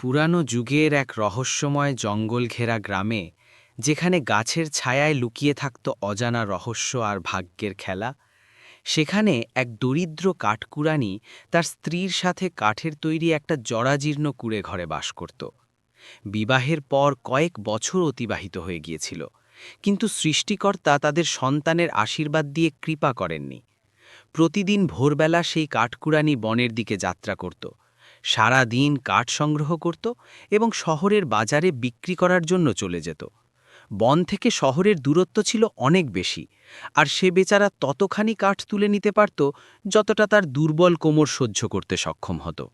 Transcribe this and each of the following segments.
পুরানো যুগের এক রহস্যময় জঙ্গল ঘেরা গ্রামে, যেখানে গাছের ছায়ায় লুকিয়ে থাকত অজানা রহস্য আর ভাগ্যের খেলা, সেখানে এক দরিদ্র কাঠকুড়ানি তার স্ত্রীর সাথে কাঠের তৈরি একটা জরাজীর্ণ কুঁড়ে ঘরে বাস করত। বিবাহের পর কয়েক বছর অতিবাহিত হয়ে গিয়েছিল, কিন্তু সৃষ্টিকর্তা তাদের সন্তানের আশীর্বাদ দিয়ে কৃপা করেননি। প্রতিদিন ভোরবেলা সেই কাঠকুড়ানি বনের দিকে যাত্রা করত, সারা দিন কাঠ সংগ্রহ করত এবং শহরের বাজারে বিক্রি করার জন্য চলে যেত। বন থেকে শহরের দূরত্ব ছিল অনেক বেশি, আর সে বেচারা ততখানি কাঠ তুলে নিতে পারত যতটা তার দুর্বল কোমর সহ্য করতে সক্ষম হতো।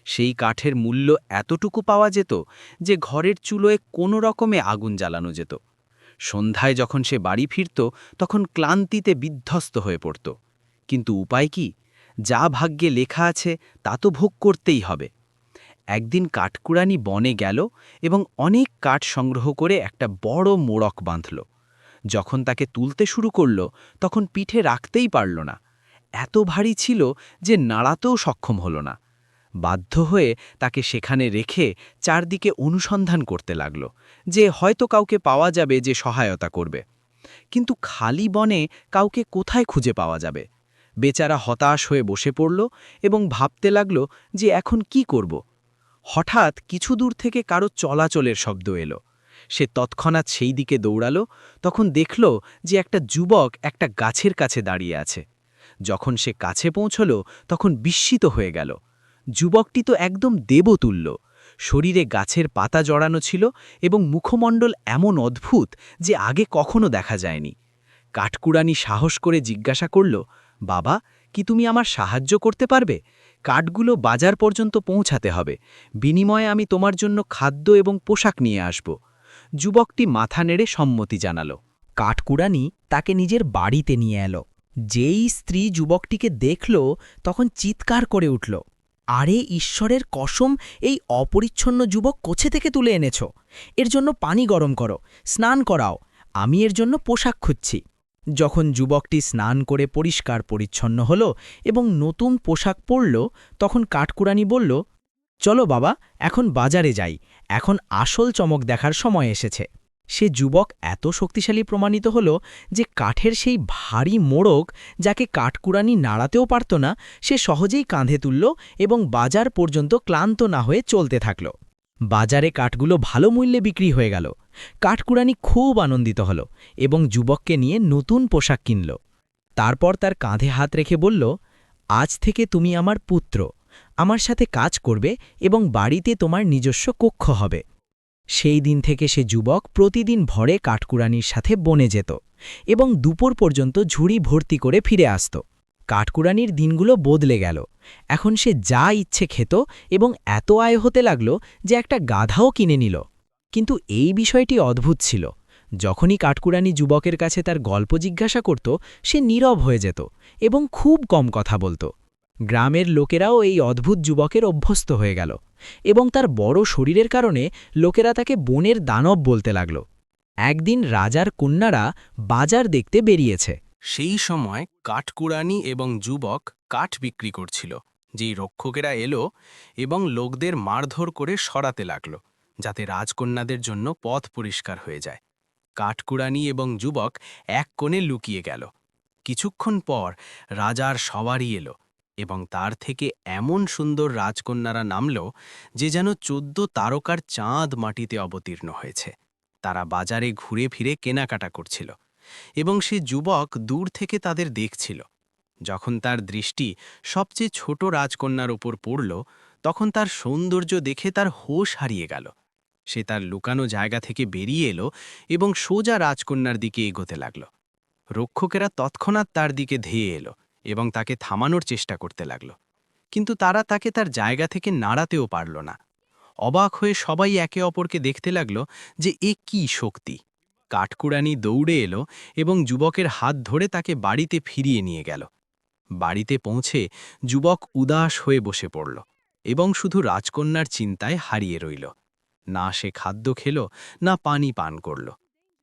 সেই কাঠের মূল্য এতটুকু পাওয়া যেত যে ঘরের চুলোয় কোনো রকমে আগুন জ্বালানো যেত। সন্ধ্যায় যখন সে বাড়ি ফিরত, তখন ক্লান্তিতে বিধ্বস্ত হয়ে পড়ত। কিন্তু উপায় কি? যা ভাগ্যে লেখা আছে তা তো ভোগ করতেই হবে। একদিন কাঠকুড়ানি বনে গেল এবং অনেক কাঠ সংগ্রহ করে একটা বড় মোড়ক বাঁধল। যখন তাকে তুলতে শুরু করল, তখন পিঠে রাখতেই পারল না। এত ভারী ছিল যে নাড়াতেও সক্ষম হল না। বাধ্য হয়ে তাকে সেখানে রেখে চারদিকে অনুসন্ধান করতে লাগল, যে হয়তো কাউকে পাওয়া যাবে যে সহায়তা করবে। কিন্তু খালি বনে কাউকে কোথায় খুঁজে পাওয়া যাবে? বেচারা হতাশ হয়ে বসে পড়ল এবং ভাবতে লাগল যে এখন কি করব। হঠাৎ কিছু দূর থেকে কারো চলাচলের শব্দ এলো। সে তৎক্ষণাৎ সেই দিকে দৌড়ালো। তখন দেখল যে একটা যুবক একটা গাছের কাছে দাঁড়িয়ে আছে। যখন সে কাছে পৌঁছল, তখন বিস্মিত হয়ে গেল। যুবকটি তো একদম দেবতুল্য। শরীরে গাছের পাতা জড়ানো ছিল এবং মুখমণ্ডল এমন অদ্ভুত যে আগে কখনো দেখা যায়নি। কাঠকুড়ানি সাহস করে জিজ্ঞাসা করল, বাবা, কি তুমি আমার সাহায্য করতে পারবে? কাঠগুলো বাজার পর্যন্ত পৌঁছাতে হবে। বিনিময়ে আমি তোমার জন্য খাদ্য এবং পোশাক নিয়ে আসব। যুবকটি মাথা নেড়ে সম্মতি জানালো। কাঠকুড়ানি তাকে নিজের বাড়িতে নিয়ে এলো। যেই স্ত্রী যুবকটিকে দেখল, তখন চিৎকার করে উঠল, আরে ঈশ্বরের কসম, এই অপরিচ্ছন্ন যুবক কোথা থেকে তুলে এনেছ? এর জন্য পানি গরম করো, স্নান করাও, আমি এর জন্য পোশাক খুঁজছি। যখন যুবকটি স্নান করে পরিষ্কার পরিচ্ছন্ন হল এবং নতুন পোশাক পরল, তখন কাঠকুড়ানি বলল, চলো বাবা, এখন বাজারে যাই, এখন আসল চমক দেখার সময় এসেছে। সে যুবক এত শক্তিশালী প্রমাণিত হল যে কাঠের সেই ভারী মোড়ক, যাকে কাঠকুড়ানি নাড়াতেও পারত না, সে সহজেই কাঁধে তুলল এবং বাজার পর্যন্ত ক্লান্ত না হয়ে চলতে থাকল। বাজারে কাঠগুলো ভালো মূল্যে বিক্রি হয়ে গেল। কাঠকুড়ানি খুব আনন্দিত হল এবং যুবককে নিয়ে নতুন পোশাক কিনল। তারপর তার কাঁধে হাত রেখে বলল, আজ থেকে তুমি আমার পুত্র, আমার সাথে কাজ করবে এবং বাড়িতে তোমার নিজস্ব কক্ষ হবে। সেই দিন থেকে সে যুবক প্রতিদিন ভোরে কাঠকুড়ানির সাথে বনে যেত এবং দুপুর পর্যন্ত ঝুড়ি ভর্তি করে ফিরে আসত। কাঠকুড়ানির দিনগুলো বদলে গেল। এখন সে যা ইচ্ছে খেত এবং এত আয় হতে লাগল যে একটা গাধাও কিনে নিল। কিন্তু এই বিষয়টি অদ্ভুত ছিল। যখনই কাঠকুড়ানি যুবকের কাছে তার গল্প জিজ্ঞাসা করত, সে নীরব হয়ে যেত এবং খুব কম কথা বলত। গ্রামের লোকেরাও এই অদ্ভুত যুবকের অভ্যস্ত হয়ে গেল এবং তার বড় শরীরের কারণে লোকেরা তাকে বনের দানব বলতে লাগল। একদিন রাজার কন্যারা বাজার দেখতে বেরিয়েছে। সেই সময় কাঠকুড়ানি এবং যুবক কাঠ বিক্রি করছিল। যেই রক্ষকেরা এলো এবং লোকদের মারধর করে সরাতে লাগল, যাতে রাজকন্যাদের জন্য পথ পরিষ্কার হয়ে যায়। কাঠকুড়ানি এবং যুবক এক কোণে লুকিয়ে গেল। কিছুক্ষণ পর রাজার সওয়ারি এলো এবং তার থেকে এমন সুন্দর রাজকন্যারা নামল যে যেন ১৪ তারকার চাঁদ মাটিতে অবতীর্ণ হয়েছে। তারা বাজারে ঘুরে ফিরে কেনাকাটা করছিল এবং সে যুবক দূর থেকে তাদের দেখছিল। যখন তার দৃষ্টি সবচেয়ে ছোট রাজকন্যার ওপর পড়ল, তখন তার সৌন্দর্য দেখে তার হোশ হারিয়ে গেল। সে তার লুকানো জায়গা থেকে বেরিয়ে এলো এবং সোজা রাজকন্যার দিকে এগোতে লাগল। রক্ষকেরা তৎক্ষণাৎ তার দিকে ধেয়ে এলো এবং তাকে থামানোর চেষ্টা করতে লাগল, কিন্তু তারা তাকে তার জায়গা থেকে নাড়াতেও পারল না। অবাক হয়ে সবাই একে অপরকে দেখতে লাগল যে এ কি শক্তি। কাঠকুড়ানি দৌড়ে এলো এবং যুবকের হাত ধরে তাকে বাড়িতে ফিরিয়ে নিয়ে গেল। বাড়িতে পৌঁছে যুবক উদাস হয়ে বসে পড়ল এবং শুধু রাজকন্যার চিন্তায় হারিয়ে রইল। না সে খাদ্য খেল, না পানি পান করল।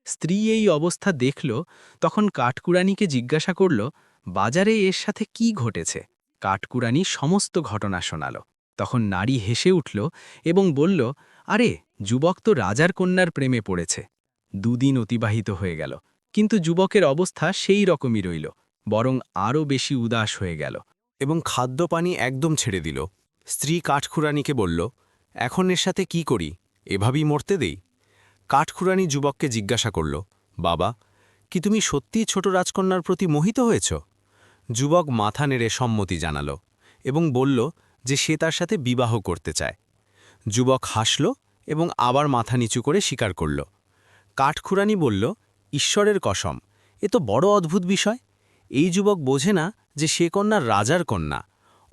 স্ত্রী এই অবস্থা দেখল, তখন কাঠকুড়ানিকে জিজ্ঞাসা করল, বাজারে এর সাথে কি ঘটেছে? কাঠকুড়ানি সমস্ত ঘটনা শোনাল। তখন নারী হেসে উঠল এবং বলল, আরে, যুবক তো রাজার কন্যার প্রেমে পড়েছে। দুদিন অতিবাহিত হয়ে গেল, কিন্তু যুবকের অবস্থা সেই রকমই রইল, বরং আরও বেশি উদাস হয়ে গেল। এবং খাদ্যপানি একদম ছেড়ে দিল। স্ত্রী কাঠখুরানিকে বলল, এখন এর সাথে কি করি, এভাবেই মরতে দেই? কাঠখুরানি যুবককে জিজ্ঞাসা করল, বাবা, কি তুমি সত্যিই ছোট রাজকন্যার প্রতি মোহিত হয়েছ? যুবক মাথা নেড়ে সম্মতি জানাল এবং বলল যে সে তার সাথে বিবাহ করতে চায়। যুবক হাসল এবং আবার মাথা নিচু করে স্বীকার করল। কাঠখুরানি বলল, ঈশ্বরের কসম, এ তো বড় অদ্ভুত বিষয়। এই যুবক বোঝে না যে সে কন্যা রাজার কন্যা।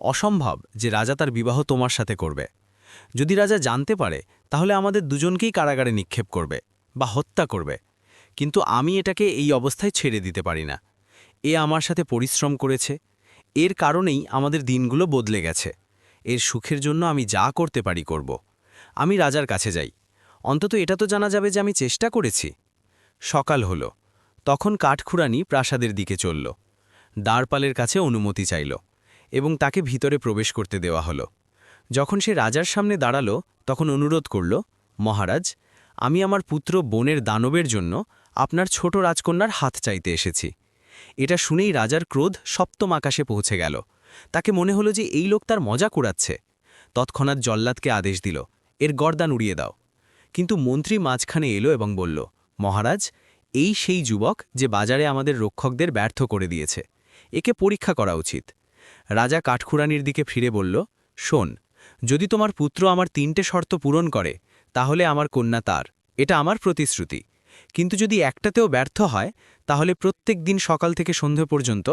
অসম্ভব যে রাজা তার বিবাহ তোমার সাথে করবে। যদি রাজা জানতে পারে তাহলে আমাদের দুজনকেই কারাগারে নিক্ষেপ করবে বা হত্যা করবে। কিন্তু আমি এটাকে এই অবস্থায় ছেড়ে দিতে পারি না। এ আমার সাথে পরিশ্রম করেছে, এর কারণেই আমাদের দিনগুলো বদলে গেছে। এর সুখের জন্য আমি যা করতে পারি করব। আমি রাজার কাছে যাই, অন্তত এটা তো জানা যাবে যে আমি চেষ্টা করেছি। সকাল হল, তখন কাঠখুরানি প্রাসাদের দিকে চলল। দ্বারপালের কাছে অনুমতি চাইল এবং তাকে ভিতরে প্রবেশ করতে দেওয়া হলো। যখন সে রাজার সামনে দাঁড়ালো তখন অনুরোধ করল, মহারাজ, আমি আমার পুত্র বোনের দানবের জন্য আপনার ছোট রাজকন্যার হাত চাইতে এসেছি। এটা শুনেই রাজার ক্রোধ সপ্তম আকাশে পৌঁছে গেল। তাকে মনে হলো যে এই লোক তার মজা কুড়াচ্ছে। তৎক্ষণাৎ জল্লাদকে আদেশ দিল, এর গর্দান উড়িয়ে দাও। কিন্তু মন্ত্রী মাঝখানে এলো এবং বলল, মহারাজ, এই সেই যুবক যে বাজারে আমাদের রক্ষকদের ব্যর্থ করে দিয়েছে। একে পরীক্ষা করা উচিত। রাজা কাঠখুরানির দিকে ফিরে বলল, শোন, যদি তোমার পুত্র আমার 3টে শর্ত পূরণ করে তাহলে আমার কন্যা তার, এটা আমার প্রতিশ্রুতি। কিন্তু যদি একটাতেও ব্যর্থ হয় তাহলে প্রত্যেক দিন সকাল থেকে সন্ধ্যে পর্যন্ত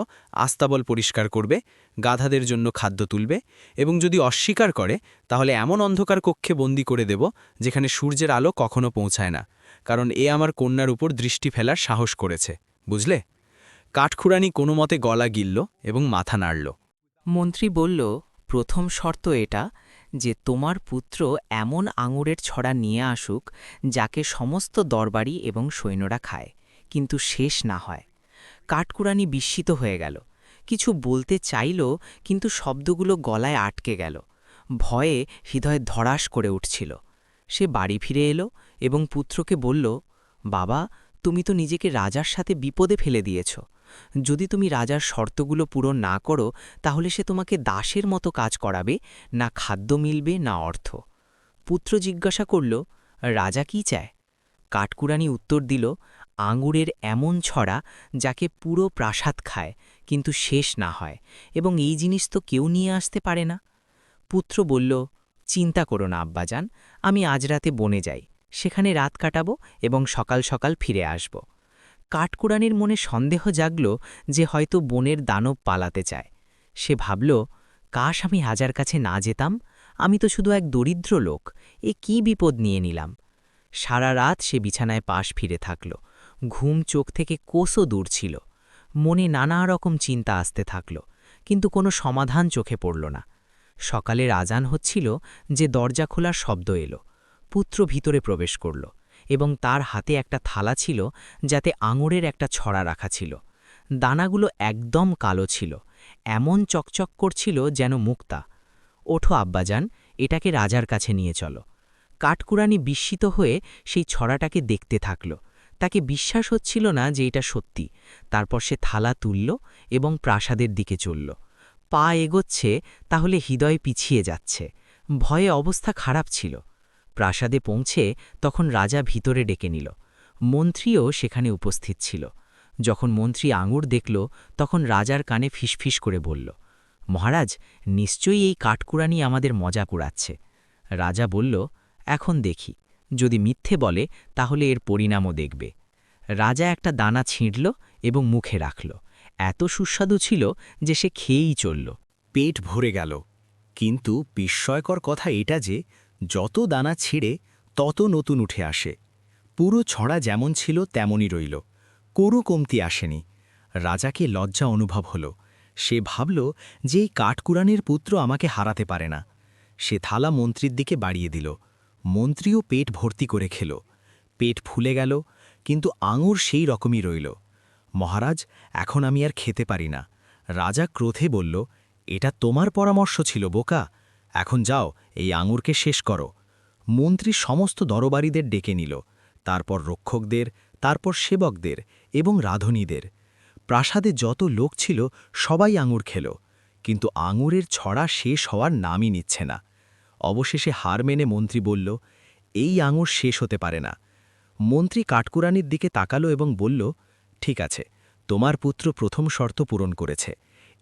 আস্তাবল পরিষ্কার করবে, গাধাদের জন্য খাদ্য তুলবে, এবং যদি অস্বীকার করে তাহলে এমন অন্ধকার কক্ষে বন্দি করে দেব যেখানে সূর্যের আলো কখনো পৌঁছায় না, কারণ এ আমার কন্যার উপর দৃষ্টি ফেলার সাহস করেছে, বুঝলে? কাঠখুরানি কোনো মতে গলা গিলল এবং মাথা নাড়ল। মন্ত্রী বলল, প্রথম শর্ত এটা যে তোমার পুত্র এমন আঙুরের ছড়া নিয়ে আসুক যাকে সমস্ত দরবারি এবং সৈন্যরা খায়, কিন্তু শেষ না হয়। কাঠকুরানি বিস্মিত হয়ে গেল, কিছু বলতে চাইল, কিন্তু শব্দগুলো গলায় আটকে গেল। ভয়ে হৃদয় ধড়াস করে উঠছিল। সে বাড়ি ফিরে এলো এবং পুত্রকে বলল, বাবা, তুমি তো নিজেকে রাজার সাথে বিপদে ফেলে দিয়েছ। যদি তুমি রাজার শর্তগুলো পূরণ না করো তাহলে সে তোমাকে দাসের মতো কাজ করাবে, না খাদ্য মিলবে না অর্থ। পুত্র জিজ্ঞাসা করল, রাজা কি চায়? কাঠকুরানি উত্তর দিল, আঙুরের এমন ছড়া যাকে পুরো প্রাসাদ খায় কিন্তু শেষ না হয়, এবং এই জিনিস তো কেউ নিয়ে আসতে পারে না। পুত্র বলল, চিন্তা করো না আব্বাজান, আমি আজ রাতে বনে যাই, সেখানে রাত কাটাবো এবং সকাল সকাল ফিরে আসব। কাঠকুরানির মনে সন্দেহ জাগল যে হয়তো বনের দানব পালাতে চায়। সে ভাবল, কাশ আমি রাজার কাছে না যেতাম, আমি তো শুধু এক দরিদ্র লোক, এ কি বিপদ নিয়ে নিলাম। সারা রাত সে বিছানায় পাশ ফিরে থাকল। ঘুম চোখ থেকে কোসও দূর ছিল। মনে নানা রকম চিন্তা আসতে থাকল, কিন্তু কোনো সমাধান চোখে পড়ল না। সকালের আজান হচ্ছিল যে দরজা খোলার শব্দ এলো। পুত্র ভিতরে প্রবেশ করল এবং তার হাতে একটা থালা ছিল যাতে আঙুরের একটা ছড়া রাখা ছিল। দানাগুলো একদম কালো ছিল, এমন চকচক করছিল যেন মুক্তা। ওঠো আব্বাজান, এটাকে রাজার কাছে নিয়ে চলো। কাঠকুরানি বিস্মিত হয়ে সেই ছড়াটাকে দেখতে থাকল। তাকে বিশ্বাস হচ্ছিল না যে এটা সত্যি। তারপর সে থালা তুলল এবং প্রাসাদের দিকে চলল। পা এগোচ্ছে তাহলে হৃদয় পিছিয়ে যাচ্ছে। ভয়ে অবস্থা খারাপ ছিল। প্রাসাদে পৌঁছে তখন রাজা ভিতরে ডেকে নিল। মন্ত্রীও সেখানে উপস্থিত ছিল। যখন মন্ত্রী আঙুর দেখল তখন রাজার কানে ফিসফিস করে বলল, মহারাজ, নিশ্চয়ই এই কাঠকুরানি আমাদের মজা কুড়াচ্ছে। রাজা বলল, এখন দেখি, যদি মিথ্যে বলে তাহলে এর পরিণামও দেখবে। রাজা একটা দানা ছিঁড়ল এবং মুখে রাখল। এত সুস্বাদু ছিল যে সে খেয়েই চলল। পেট ভরে গেল। কিন্তু বিস্ময়কর কথা এটা যে যত দানা ছিঁড়ে তত নতুন উঠে আসে। পুরো ছড়া যেমন ছিল তেমনই রইল, কোনো কমতি আসেনি। রাজাকে লজ্জা অনুভব হল। সে ভাবল যে এই কাঠকুরানির পুত্র আমাকে হারাতে পারে না। সে থালা মন্ত্রীর দিকে বাড়িয়ে দিল। মন্ত্রীও পেট ভর্তি করে খেল। পেট ফুলে গেল, কিন্তু আঙুর সেই রকমই রইল। মহারাজ, এখন আমি আর খেতে পারি না। রাজা ক্রোধে বলল, এটা তোমার পরামর্শ ছিল বোকা। এখন যাও, এই আঙুরকে শেষ করো। মন্ত্রী সমস্ত দরবারীদের ডেকে নিল, তারপর রক্ষকদের, তারপর সেবকদের এবং রাঁধুনিদের। প্রাসাদে যত লোক ছিল সবাই আঙুর খেল, কিন্তু আঙুরের ছড়া শেষ হওয়ার নামই নিচ্ছে না। অবশেষে হার মেনে মন্ত্রী বলল, এই আঙুর শেষ হতে পারে না। মন্ত্রী কাঠকুরানির দিকে তাকালো এবং বলল, ঠিক আছে, তোমার পুত্র প্রথম শর্ত পূরণ করেছে।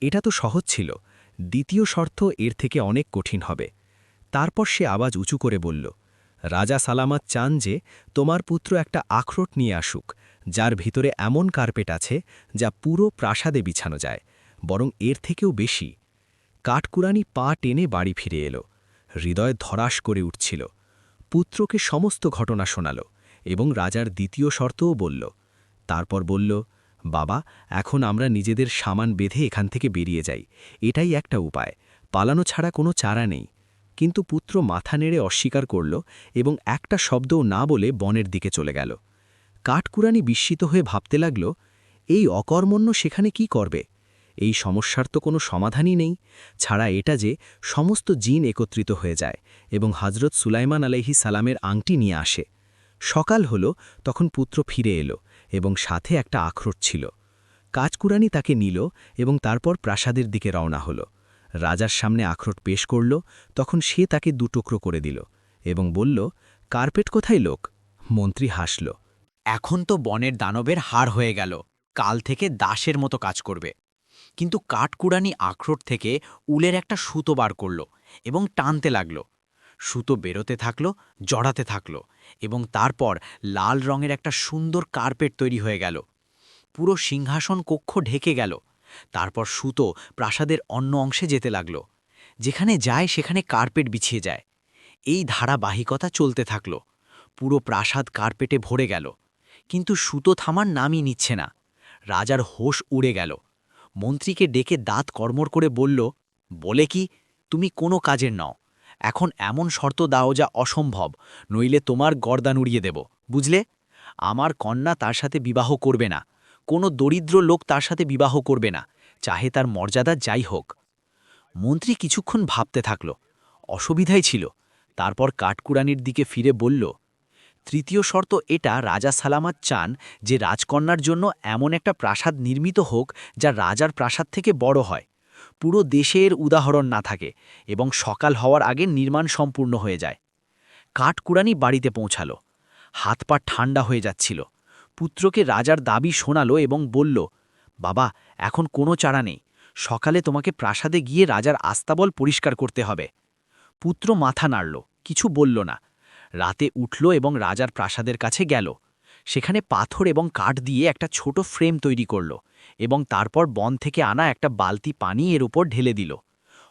এটা তো সহজ ছিল, দ্বিতীয় শর্ত এর থেকে অনেক কঠিন হবে। তারপর সে আওয়াজ উঁচু করে বলল, রাজা সালামত চান যে তোমার পুত্র একটা আখরোট নিয়ে আসুক, যার ভিতরে এমন কার্পেট আছে যা পুরো প্রাসাদে বিছানো যায়, বরং এর থেকেও বেশি। কাঠকুরানি পা টেনে বাড়ি ফিরে এলো, হৃদয় ধরাস করে উঠছিল। পুত্রকে সমস্ত ঘটনা শোনাল এবং রাজার দ্বিতীয় শর্তও বলল। তারপর বলল, বাবা, এখন আমরা নিজেদের সামান বেঁধে এখান থেকে বেরিয়ে যাই, এটাই একটা উপায়, পালানো ছাড়া কোনো চারা নেই। কিন্তু পুত্র মাথা নেড়ে অস্বীকার করল এবং একটা শব্দও না বলে বনের দিকে চলে গেল। কাঠকুরানি বিস্মিত হয়ে ভাবতে লাগল, এই অকর্মণ্য সেখানে কি করবে? এই সমস্যার তো কোনো সমাধানই নেই, ছাড়া এটা যে সমস্ত জিন একত্রিত হয়ে যায় এবং হজরত সুলাইমান আলাইহিস সালামের আংটি নিয়ে আসে। সকাল হল, তখন পুত্র ফিরে এলো এবং সাথে একটা আখরোট ছিল। কাঠকুরানি তাকে নিল এবং তারপর প্রাসাদের দিকে রওনা হল। রাজার সামনে আখরোট পেশ করল, তখন সে তাকে দুটুকরো করে দিল এবং বলল, কার্পেট কোথায় লোক? মন্ত্রী হাসল। এখন তো বনের দানবের হার হয়ে গেল, কাল থেকে দাসের মতো কাজ করবে। কিন্তু কাঠকুড়ানি আখরোট থেকে উলের একটা সুতো বার করল এবং টানতে লাগল। সুতো বেরোতে থাকল, জড়াতে থাকল এবং তারপর লাল রঙের একটা সুন্দর কার্পেট তৈরি হয়ে গেল। পুরো সিংহাসন কক্ষ ঢেকে গেল। তারপর সুতো প্রাসাদের অন্য অংশে যেতে লাগল। যেখানে যায় সেখানে কার্পেট বিছিয়ে যায়। এই ধারাবাহিকতা চলতে থাকল। পুরো প্রাসাদ কার্পেটে ভরে গেল, কিন্তু সুতো থামার নামই নিচ্ছে না। রাজার হোশ উড়ে গেল। মন্ত্রীকে ডেকে দাঁত কড়মড় করে বলল, বলে কি, তুমি কোনো কাজের নও। এখন এমন শর্ত দাও যা অসম্ভব, নইলে তোমার গর্দান উড়িয়ে দেব, বুঝলে? আমার কন্যা তার সাথে বিবাহ করবে না, কোনো দরিদ্র লোক তার সাথে বিবাহ করবে না, চাহে তার মর্যাদা যাই হোক। মন্ত্রী কিছুক্ষণ ভাবতে থাকল, অসুবিধাই ছিল। তারপর কাঠকুরানির দিকে ফিরে বলল, তৃতীয় শর্ত এটা, রাজা সালামত চান যে রাজকন্যার জন্য এমন একটা প্রাসাদ নির্মিত হোক যা রাজার প্রাসাদ থেকে বড় হয়, পুরো দেশের উদাহরণ না থাকে এবং সকাল হওয়ার আগে নির্মাণ সম্পূর্ণ হয়ে যায়। কাঠকুরানি বাড়িতে পৌঁছালো, হাত পা ঠান্ডা হয়ে যাচ্ছিল। পুত্রকে রাজার দাবি শোনালো এবং বলল, বাবা, এখন কোনো চারা নেই, সকালে তোমাকে প্রাসাদে গিয়ে রাজার আস্তাবল পরিষ্কার করতে হবে। পুত্র মাথা নাড়ল, কিছু বলল না। রাতে উঠল এবং রাজার প্রাসাদের কাছে গেল। সেখানে পাথর এবং কাঠ দিয়ে একটা ছোট ফ্রেম তৈরি করল এবং তারপর বন থেকে আনা একটা বালতি পানি এর উপর ঢেলে দিল।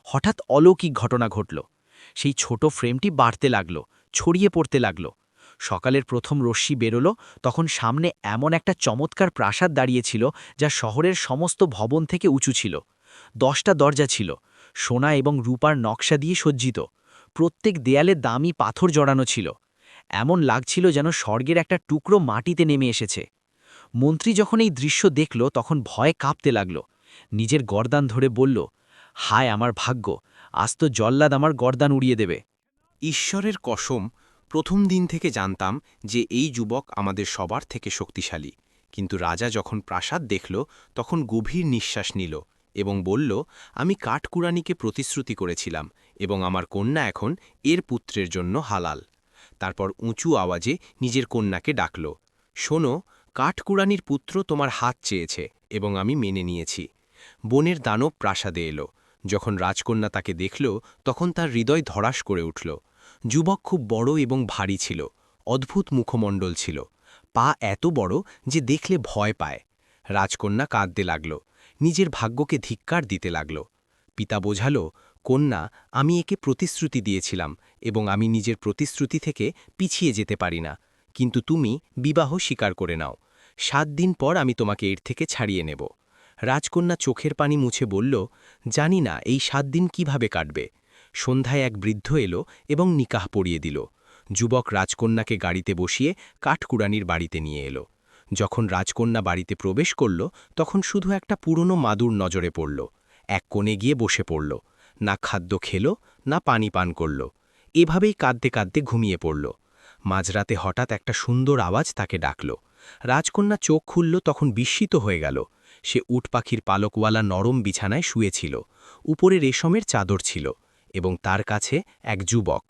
হঠাৎ অলৌকিক ঘটনা ঘটল। সেই ছোট ফ্রেমটি বাড়তে লাগল, ছড়িয়ে পড়তে লাগল। সকালের প্রথম রশ্মি বেরোলো, তখন সামনে এমন একটা চমৎকার প্রাসাদ দাঁড়িয়েছিল যা শহরের সমস্ত ভবন থেকে উঁচু ছিল। 10টা দরজা ছিল, সোনা এবং রূপার নকশা দিয়ে সজ্জিত। প্রত্যেক দেয়ালে দামি পাথর জড়ানো ছিল। এমন লাগছিল যেন স্বর্গের একটা টুকরো মাটিতে নেমে এসেছে। মন্ত্রী যখন এই দৃশ্য দেখল তখন ভয়ে কাঁপতে লাগল। নিজের গর্দান ধরে বলল, হায় আমার ভাগ্য, আজ তো জল্লাদ আমার গর্দান উড়িয়ে দেবে। ঈশ্বরের কসম, প্রথম দিন থেকে জানতাম যে এই যুবক আমাদের সবার থেকে শক্তিশালী। কিন্তু রাজা যখন প্রাসাদ দেখল তখন গভীর নিঃশ্বাস নিল এবং বলল, আমি কাঠকুরানিকে প্রতিশ্রুতি করেছিলাম এবং আমার কন্যা এখন এর পুত্রের জন্য হালাল। তারপর উঁচু আওয়াজে নিজের কন্যাকে ডাকল, শোনো, কাঠকুরানির পুত্র তোমার হাত চেয়েছে এবং আমি মেনে নিয়েছি। বনের দানব প্রাসাদে এলো। যখন রাজকন্যা তাকে দেখল তখন তার হৃদয় ধরাস করে উঠল। যুবক খুব বড় এবং ভারী ছিল, অদ্ভুত মুখমণ্ডল ছিল, পা এত বড় যে দেখলে ভয় পায়। রাজকন্যা কাঁদতে লাগল, নিজের ভাগ্যকে ধিক্কার দিতে লাগল। পিতা বোঝাল, কন্যা, আমি একে প্রতিশ্রুতি দিয়েছিলাম এবং আমি নিজের প্রতিশ্রুতি থেকে পিছিয়ে যেতে পারি না, কিন্তু তুমি বিবাহ স্বীকার করে নাও। 7 দিন পর আমি তোমাকে এর থেকে ছাড়িয়ে নেব। রাজকন্যা চোখের পানি মুছে বলল, জানি না এই 7 দিন কিভাবে কাটবে। সন্ধ্যায় এক বৃদ্ধ এলো এবং নিকাহ পড়িয়ে দিল। যুবক রাজকন্যাকে গাড়িতে বসিয়ে কাঠকুরানির বাড়িতে নিয়ে এলো। যখন রাজকন্যা বাড়িতে প্রবেশ করল তখন শুধু একটা পুরনো মাদুর নজরে পড়ল। এক কোণে গিয়ে বসে পড়ল, না খাদ্য খেল না পানি পান করল। এভাবেই কাঁদতে কাঁদতে ঘুমিয়ে পড়ল। মাঝরাতে হঠাৎ একটা সুন্দর আওয়াজ তাকে ডাকল। রাজকন্যা চোখ খুলল, তখন বিস্মিত হয়ে গেল। সে উট পাখির পালকওয়ালা নরম বিছানায় শুয়েছিল। উপরে রেশমের চাদর ছিল এবং তার কাছে এক যুবক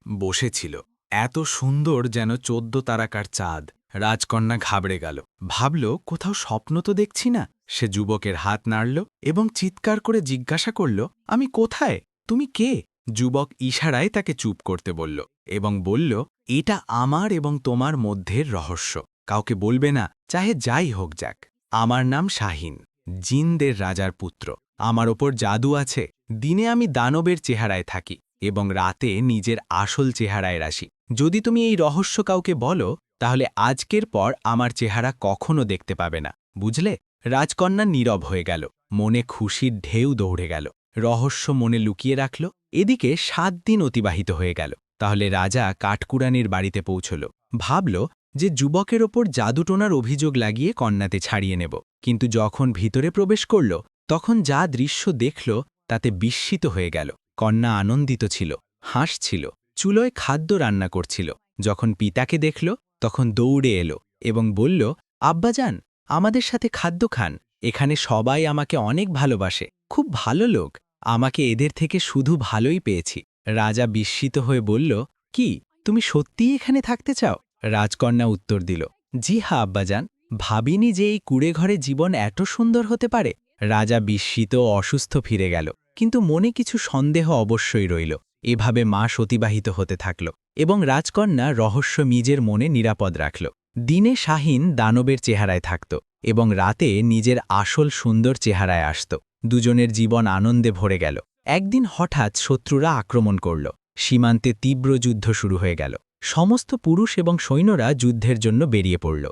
বসেছিল, এত সুন্দর যেন 14 তারাকার চাঁদ। রাজকন্যা ঘাবড়ে গেল, ভাবল কোথাও স্বপ্ন তো দেখছি না। সে যুবকের হাত নাড়ল এবং চিৎকার করে জিজ্ঞাসা করল, আমি কোথায়? তুমি কে? যুবক ইশারায় তাকে চুপ করতে বলল এবং বলল, এটা আমার এবং তোমার মধ্যের রহস্য। কাউকে বলবে না, চাহে যাই হোক যাক। আমার নাম শাহিন, জিনদের রাজার পুত্র। আমার ওপর জাদু আছে। দিনে আমি দানবের চেহারায় থাকি এবং রাতে নিজের আসল চেহারায় আসি। যদি তুমি এই রহস্য কাউকে বলো, তাহলে আজকের পর আমার চেহারা কখনো দেখতে পাবে না, বুঝলে? রাজকন্যা নীরব হয়ে গেল, মনে খুশির ঢেউ দৌড়ে গেল। রহস্য মনে লুকিয়ে রাখল। এদিকে 7 দিন অতিবাহিত হয়ে গেল। তাহলে রাজা কাঠকুড়ানির বাড়িতে পৌঁছল। ভাবল যে যুবকের ওপর জাদুটোনার অভিযোগ লাগিয়ে কন্যাতে ছাড়িয়ে নেব। কিন্তু যখন ভিতরে প্রবেশ করল, তখন যা দৃশ্য দেখল তাতে বিস্মিত হয়ে গেল। কন্যা আনন্দিত ছিল, হাসছিল, চুলোয় খাদ্য রান্না করছিল। যখন পিতাকে দেখল, তখন দৌড়ে এলো এবং বলল, আব্বাজান, আমাদের সাথে খাদ্য খান। এখানে সবাই আমাকে অনেক ভালোবাসে, খুব ভালো লোক। আমাকে এদের থেকে শুধু ভালোই পেয়েছি। রাজা বিস্মিত হয়ে বলল, কি তুমি সত্যিই এখানে থাকতে চাও? রাজকন্যা উত্তর দিল, জি হ্যাঁ আব্বাজান, ভাবিনি যে এই কুঁড়েঘরে জীবন এত সুন্দর হতে পারে। রাজা বিস্মিত ও অসুস্থ ফিরে গেল, কিন্তু মনে কিছু সন্দেহ অবশ্যই রইল। এভাবে মাস অতিবাহিত হতে থাকল এবং রাজকন্যা রহস্য নিজের মনে নিরাপদ রাখল। দিনে শাহিন দানবের চেহারায় থাকত এবং রাতে নিজের আসল সুন্দর চেহারায় আসত। দুজনের জীবন আনন্দে ভরে গেল। একদিন হঠাৎ শত্রুরা আক্রমণ করল। সীমান্তে তীব্র যুদ্ধ শুরু হয়ে গেল। সমস্ত পুরুষ এবং সৈন্যরা যুদ্ধের জন্য বেরিয়ে পড়ল।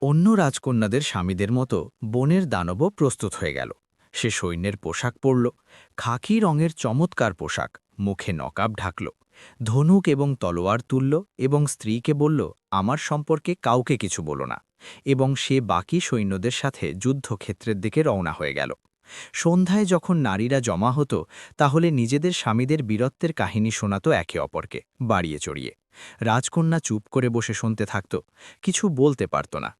অন্য রাজকন্যাদের স্বামীদের মতো বনের দানবও প্রস্তুত হয়ে গেল। সে সৈন্যের পোশাক পরল, খাকি রঙের চমৎকার পোশাক, মুখে নকাব ঢাকল, ধনুক এবং তলোয়ার তুলল এবং স্ত্রীকে বলল, আমার সম্পর্কে কাউকে কিছু বলো না। এবং সে বাকি সৈন্যদের সাথে যুদ্ধক্ষেত্রের দিকে রওনা হয়ে গেল। সন্ধ্যায় যখন নারীরা জমা হতো, তাহলে নিজেদের স্বামীদের বীরত্বের কাহিনী শোনাতো একে অপরকে, বাড়িয়ে চড়িয়ে। রাজকন্যা চুপ করে বসে শুনতে থাকত, কিছু বলতে পারত না।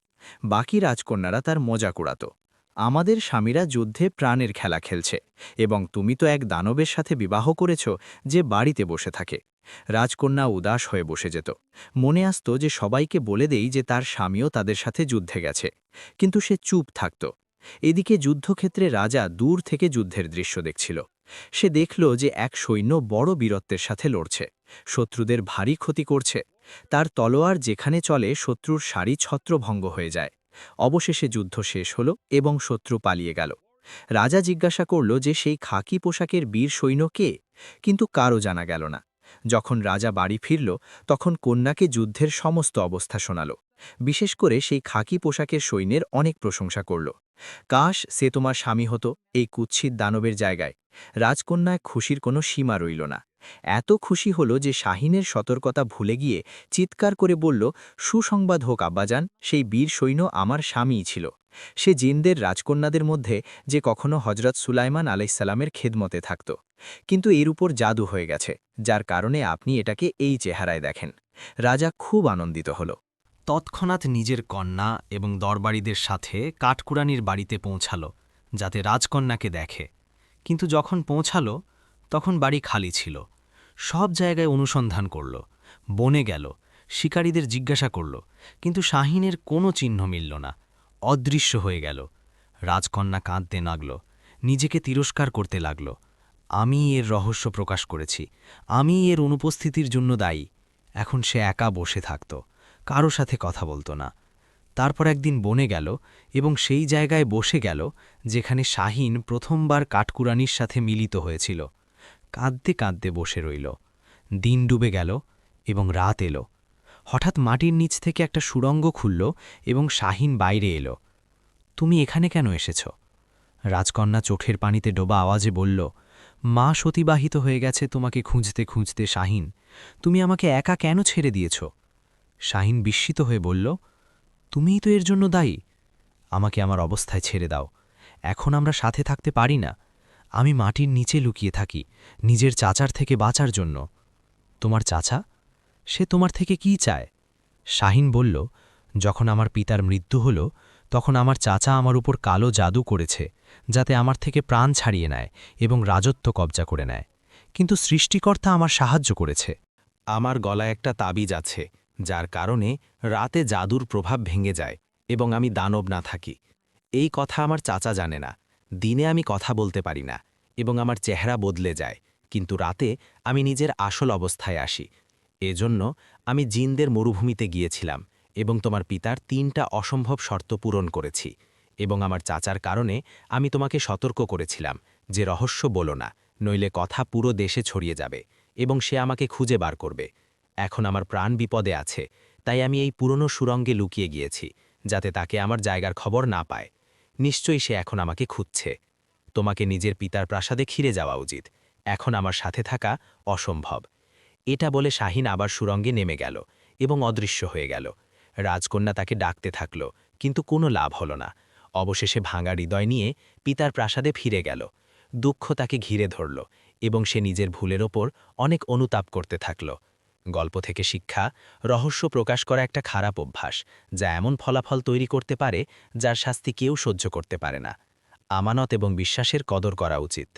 বাকি রাজকন্যারা তার মজা কুড়াত, আমাদের স্বামীরা যুদ্ধে প্রাণের খেলা খেলছে এবং তুমি তো এক দানবের সাথে বিবাহ করেছ যে বাড়িতে বসে থাকে। রাজকন্যা উদাস হয়ে বসে যেত। মনে আসত যে সবাইকে বলে দেই যে তার স্বামীও তাদের সাথে যুদ্ধে গেছে, কিন্তু সে চুপ থাকত। এদিকে যুদ্ধক্ষেত্রে রাজা দূর থেকে যুদ্ধের দৃশ্য দেখছিল। সে দেখল যে এক সৈন্য বড় বীরত্বের সাথে লড়ছে, শত্রুদের ভারী ক্ষতি করছে। তার তলোয়ার যেখানে চলে শত্রুর সারি ছত্রভঙ্গ হয়ে যায়। অবশেষে যুদ্ধ শেষ হল এবং শত্রু পালিয়ে গেল। রাজা জিজ্ঞাসা করল যে সেই খাকি পোশাকের বীর সৈন্য কে, কিন্তু কারও জানা গেল না। যখন রাজা বাড়ি ফিরল, তখন কন্যাকে যুদ্ধের সমস্ত অবস্থা শোনাল। বিশেষ করে সেই খাকি পোশাকের সৈন্যের অনেক প্রশংসা করল। কাশ সে তোমার স্বামী হতো এই কুৎসিত দানবের জায়গায়। রাজকন্যায় খুশির কোনো সীমা রইল না। এত খুশি হল যে শাহিনের সতর্কতা ভুলে গিয়ে চিৎকার করে বলল, সুসংবাদ হোক আব্বাজান, সেই বীর সৈন্য আমার স্বামীই ছিল। সে জিনদের রাজকন্যাদের মধ্যে যে কখনো হজরত সুলাইমান আলাইসাল্লামের খেদমতে থাকত। কিন্তু এর উপর জাদু হয়ে গেছে, যার কারণে আপনি এটাকে এই চেহারায় দেখেন। রাজা খুব আনন্দিত হল। তৎক্ষণাৎ নিজের কন্যা এবং দরবারীদের সাথে কাঠকুড়ানির বাড়িতে পৌঁছাল, যাতে রাজকন্যাকে দেখে। কিন্তু যখন পৌঁছাল, তখন বাড়ি খালি ছিল। সব জায়গায় অনুসন্ধান করল, বনে গেল, শিকারীদের জিজ্ঞাসা করল, কিন্তু শাহিনের কোনো চিহ্ন মিলল না, অদৃশ্য হয়ে গেল। রাজকন্যা কাঁদতে লাগল, নিজেকে তিরস্কার করতে লাগল। আমি এর রহস্য প্রকাশ করেছি, আমি এর অনুপস্থিতির জন্য দায়ী। এখন সে একা বসে থাকত, কারো সাথে কথা বলতো না। তারপর একদিন বনে গেল এবং সেই জায়গায় বসে গেল যেখানে শাহিন প্রথমবার কাঠকুড়ানির সাথে মিলিত হয়েছিল। কাঁদতে কাঁদতে বসে রইল। দিন ডুবে গেল এবং রাত এলো। হঠাৎ মাটির নিচ থেকে একটা সুড়ঙ্গ খুলল এবং শাহিন বাইরে এলো। তুমি এখানে কেন এসেছ? রাজকন্যা চোখের পানিতে ডোবা আওয়াজে বলল, মাস অতিবাহিত হয়ে গেছে তোমাকে খুঁজতে খুঁজতে শাহিন, তুমি আমাকে একা কেন ছেড়ে দিয়েছ? শাহিন বিস্মিত হয়ে বলল, তুমিই তো এর জন্য দায়ী। আমাকে আমার অবস্থায় ছেড়ে দাও, এখন আমরা সাথে থাকতে পারি না। আমি মাটির নিচে লুকিয়ে থাকি নিজের চাচার থেকে বাঁচার জন্য। তোমার চাচা? সে তোমার থেকে কি চায়? শাহিন বলল, যখন আমার পিতার মৃত্যু হল তখন আমার চাচা আমার উপর কালো জাদু করেছে, যাতে আমার থেকে প্রাণ ছাড়িয়ে নেয় এবং রাজত্ব কবজা করে নেয়। কিন্তু সৃষ্টিকর্তা আমার সাহায্য করেছে। আমার গলায় একটা তাবিজ আছে, যার কারণে রাতে জাদুর প্রভাব ভেঙে যায় এবং আমি দানব না থাকি। এই কথা আমার চাচা জানে না। দিনে আমি কথা বলতে পারি না এবং আমার চেহারা বদলে যায়, কিন্তু রাতে আমি নিজের আসল অবস্থায় আসি। এজন্য আমি জিনদের মরুভূমিতে গিয়েছিলাম এবং তোমার পিতার 3টা অসম্ভব শর্ত পূরণ করেছি, এবং আমার চাচার কারণে আমি তোমাকে সতর্ক করেছিলাম যে রহস্য বলো না, নইলে কথা পুরো দেশে ছড়িয়ে যাবে এবং সে আমাকে খুঁজে বার করবে। এখন আমার প্রাণ বিপদে আছে, তাই আমি এই পুরনো সুরঙ্গে লুকিয়ে গিয়েছি, যাতে তাকে আমার জায়গার খবর না পায়। নিশ্চয়ই সে এখন আমাকে খুঁজছে। তোমাকে নিজের পিতার প্রাসাদে ফিরে যাওয়া উচিত। এখন আমার সাথে থাকা অসম্ভব। এটা বলে শাহিন আবার সুরঙ্গে নেমে গেল এবং অদৃশ্য হয়ে গেল। রাজকন্যা তাকে ডাকতে থাকল, কিন্তু কোনো লাভ হল না। অবশেষে ভাঙা হৃদয় নিয়ে পিতার প্রাসাদে ফিরে গেল। দুঃখ তাকে ঘিরে ধরল এবং সে নিজের ভুলের ওপর অনেক অনুতাপ করতে থাকল। গল্প থেকে শিক্ষা: রহস্য প্রকাশ করা একটা খারাপ অভ্যাস, যা এমন ফলাফল তৈরি করতে পারে যার শাস্তি কেউ সহ্য করতে পারে না। আমানত এবং বিশ্বাসের কদর করা উচিত।